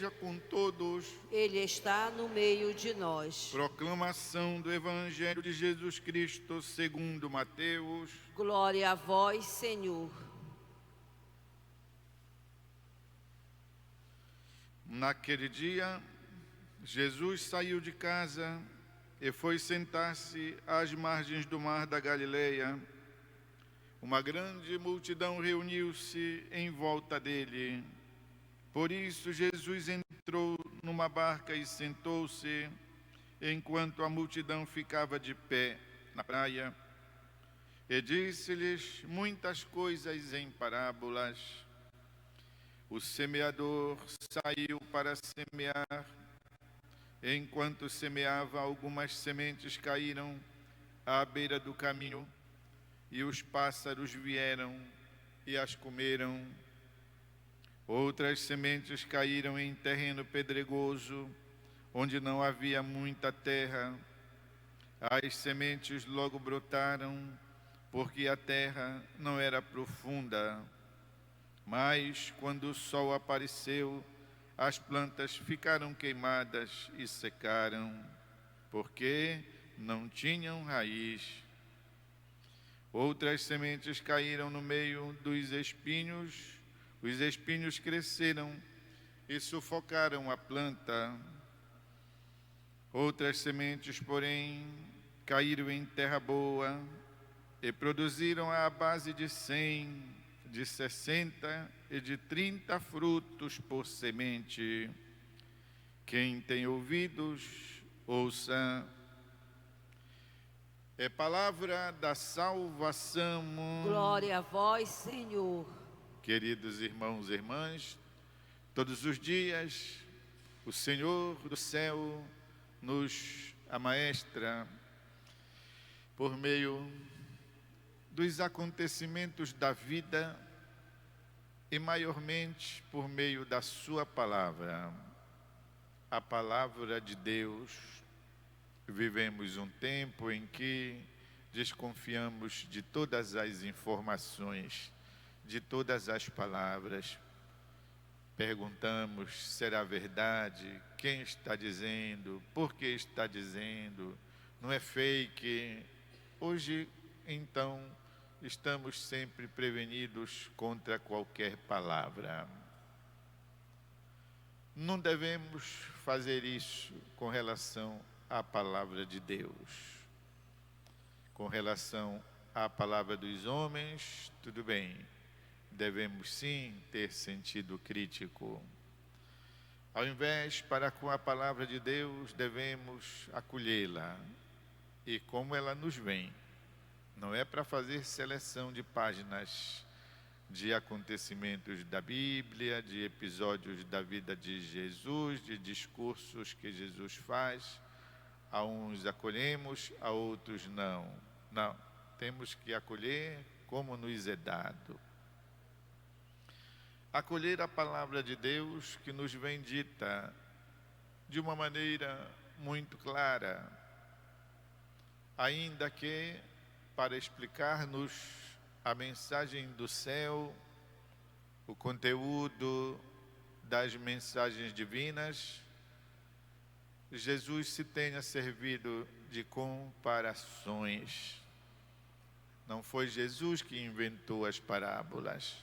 esteja com todos. Ele está no meio de nós. Proclamação do Evangelho de Jesus Cristo segundo Mateus. Glória a vós, Senhor. Naquele dia, Jesus saiu de casa e foi sentar-se às margens do mar da Galileia. Uma grande multidão reuniu-se em volta dele. Por isso, Jesus entrou numa barca e sentou-se, enquanto a multidão ficava de pé na praia. E disse-lhes muitas coisas em parábolas. O semeador saiu para semear. Enquanto semeava, algumas sementes caíram à beira do caminho, e os pássaros vieram e as comeram. Outras sementes caíram em terreno pedregoso, onde não havia muita terra. As sementes logo brotaram, porque a terra não era profunda. Mas, quando o sol apareceu, as plantas ficaram queimadas e secaram, porque não tinham raiz. Outras sementes caíram no meio dos espinhos. Os espinhos cresceram e sufocaram a planta. Outras sementes, porém, caíram em terra boa e produziram à base de 100, de 60 e de 30 frutos por semente. Quem tem ouvidos, ouça. É palavra da salvação. Glória a vós, Senhor. Queridos irmãos e irmãs, todos os dias o Senhor do céu nos amaestra por meio dos acontecimentos da vida e maiormente por meio da sua palavra, a palavra de Deus. Vivemos um tempo em que desconfiamos de todas as informações, de todas as palavras. Perguntamos, será verdade? Quem está dizendo? Por que está dizendo? Não é fake? Hoje, então, estamos sempre prevenidos contra qualquer palavra. Não devemos fazer isso com relação à palavra de Deus. Com relação à palavra dos homens, tudo bem. Devemos sim ter sentido crítico. Ao invés, para com a palavra de Deus, devemos acolhê-la. E como ela nos vem, não é para fazer seleção de páginas, de acontecimentos da Bíblia, de episódios da vida de Jesus, de discursos que Jesus faz. A uns acolhemos, a outros não. Não, temos que acolher como nos é dado. Acolher a palavra de Deus que nos vem dita de uma maneira muito clara, ainda que para explicar-nos a mensagem do céu, o conteúdo das mensagens divinas, Jesus se tenha servido de comparações. Não foi Jesus que inventou as parábolas.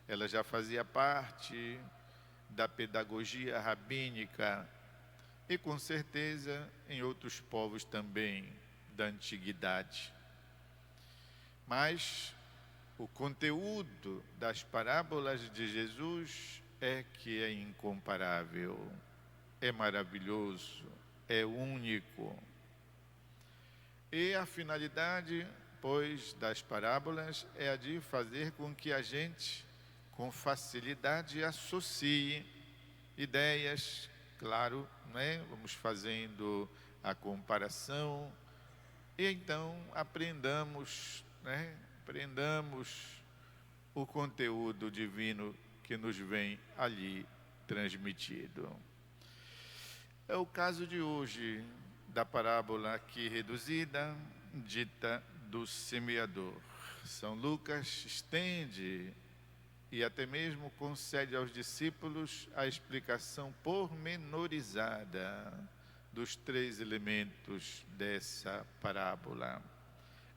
Ela já fazia parte da pedagogia rabínica e, com certeza, em outros povos também da antiguidade. Mas o conteúdo das parábolas de Jesus é que é incomparável, é maravilhoso, é único. E a finalidade, pois, das parábolas é a de fazer com que a gente, com facilidade, associe ideias, claro, né? Vamos fazendo a comparação e então aprendamos, né? Aprendamos o conteúdo divino que nos vem ali transmitido. É o caso de hoje, da parábola aqui reduzida, dita do semeador. São Lucas estende e até mesmo concede aos discípulos a explicação pormenorizada dos 3 elementos dessa parábola.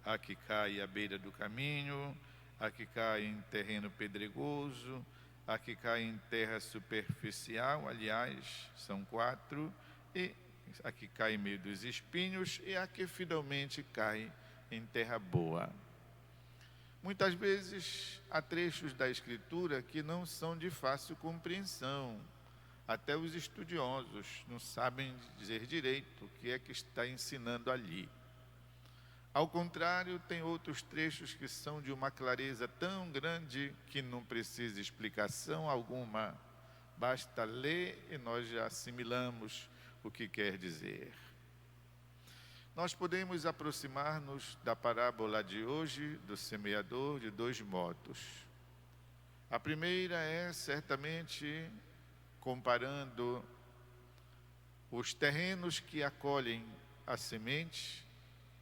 A que cai à beira do caminho, a que cai em terreno pedregoso, a que cai em terra superficial, aliás, são 4, e a que cai em meio dos espinhos, e a que finalmente cai em terra boa. Muitas vezes há trechos da Escritura que não são de fácil compreensão. Até os estudiosos não sabem dizer direito o que é que está ensinando ali. Ao contrário, tem outros trechos que são de uma clareza tão grande que não precisa explicação alguma. Basta ler e nós já assimilamos o que quer dizer. Nós podemos aproximar-nos da parábola de hoje, do semeador, de 2 modos. A primeira é, certamente, comparando os terrenos que acolhem a semente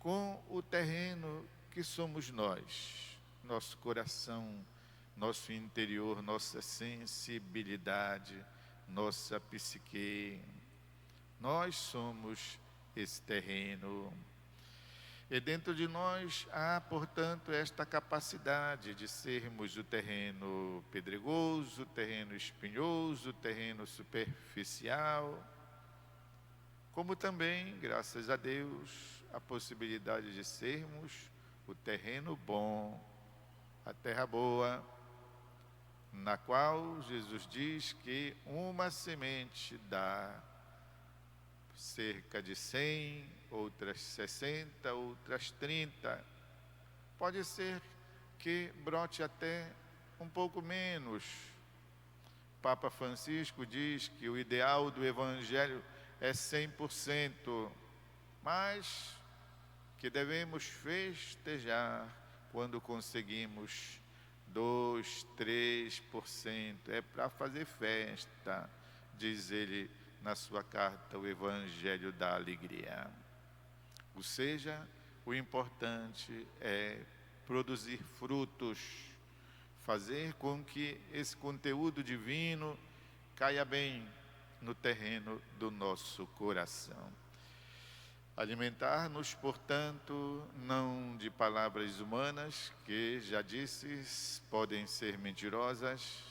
com o terreno que somos nós, nosso coração, nosso interior, nossa sensibilidade, nossa psique. Nós somos esse terreno. E dentro de nós há, portanto, esta capacidade de sermos o terreno pedregoso, o terreno espinhoso, o terreno superficial, como também, graças a Deus, a possibilidade de sermos o terreno bom, a terra boa, na qual Jesus diz que uma semente dá cerca de 100, outras 60, outras 30. Pode ser que brote até um pouco menos. Papa Francisco diz que o ideal do Evangelho é 100%, mas que devemos festejar quando conseguimos 2, 3%. É para fazer festa, diz ele na sua carta, o Evangelho da Alegria. Ou seja, o importante é produzir frutos, fazer com que esse conteúdo divino caia bem no terreno do nosso coração. Alimentar-nos, portanto, não de palavras humanas, que, já disse, podem ser mentirosas,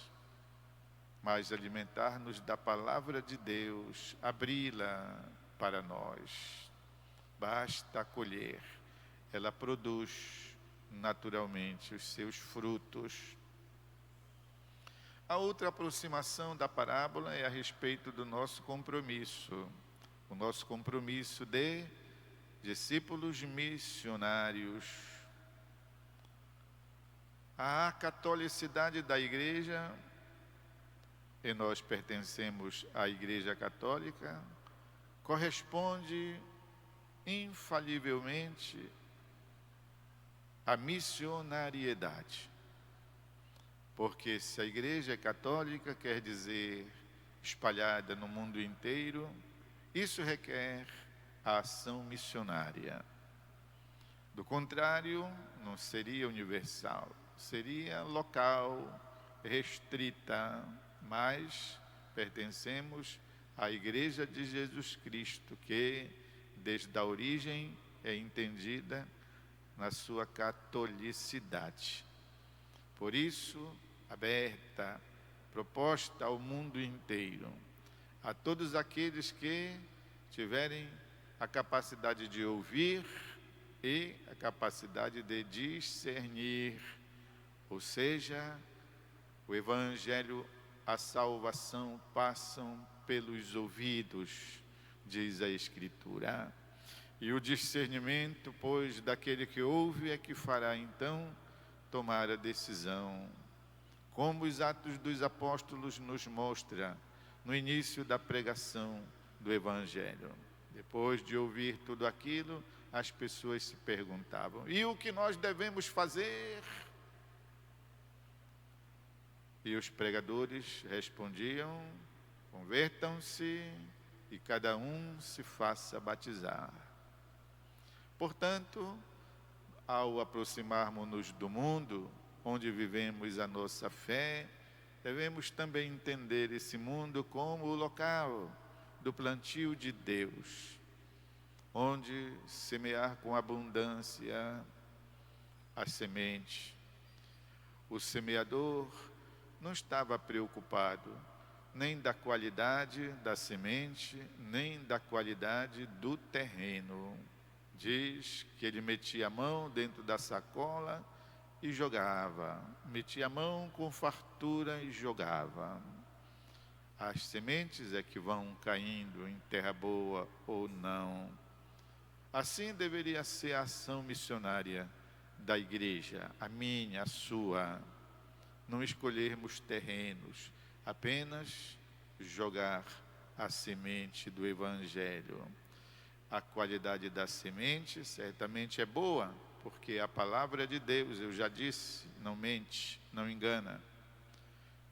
mas alimentar-nos da palavra de Deus, abri-la para nós. Basta acolher, ela produz naturalmente os seus frutos. A outra aproximação da parábola é a respeito do nosso compromisso, o nosso compromisso de discípulos missionários. A catolicidade da Igreja, e nós pertencemos à Igreja Católica, corresponde infalivelmente à missionariedade. Porque se a Igreja é católica, quer dizer espalhada no mundo inteiro, isso requer a ação missionária. Do contrário, não seria universal, seria local, restrita, mas pertencemos à Igreja de Jesus Cristo, que desde a origem é entendida na sua catolicidade. Por isso, aberta, proposta ao mundo inteiro, a todos aqueles que tiverem a capacidade de ouvir e a capacidade de discernir, ou seja, o Evangelho, a salvação passam pelos ouvidos, diz a Escritura. E o discernimento, pois, daquele que ouve é que fará então tomar a decisão. Como os Atos dos Apóstolos nos mostra no início da pregação do Evangelho. Depois de ouvir tudo aquilo, as pessoas se perguntavam: e o que nós devemos fazer? E os pregadores respondiam: convertam-se e cada um se faça batizar. Portanto, ao aproximarmos-nos do mundo onde vivemos a nossa fé, devemos também entender esse mundo como o local do plantio de Deus, onde semear com abundância as sementes. O semeador não estava preocupado nem da qualidade da semente, nem da qualidade do terreno. Diz que ele metia a mão dentro da sacola e jogava, metia a mão com fartura e jogava. As sementes é que vão caindo em terra boa ou não. Assim deveria ser a ação missionária da igreja, a minha, a sua. Não escolhermos terrenos, apenas jogar a semente do Evangelho. A qualidade da semente certamente é boa, porque a palavra de Deus, eu já disse, não mente, não engana.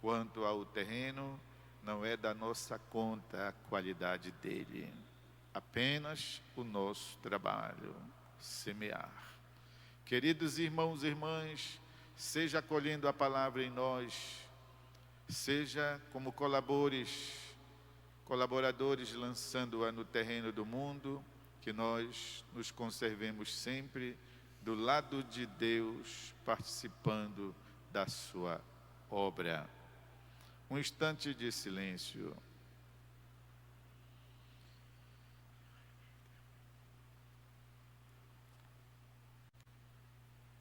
Quanto ao terreno, não é da nossa conta a qualidade dele, apenas o nosso trabalho, semear. Queridos irmãos e irmãs, seja acolhendo a palavra em nós, seja como colaboradores lançando-a no terreno do mundo, que nós nos conservemos sempre do lado de Deus, participando da sua obra. Um instante de silêncio.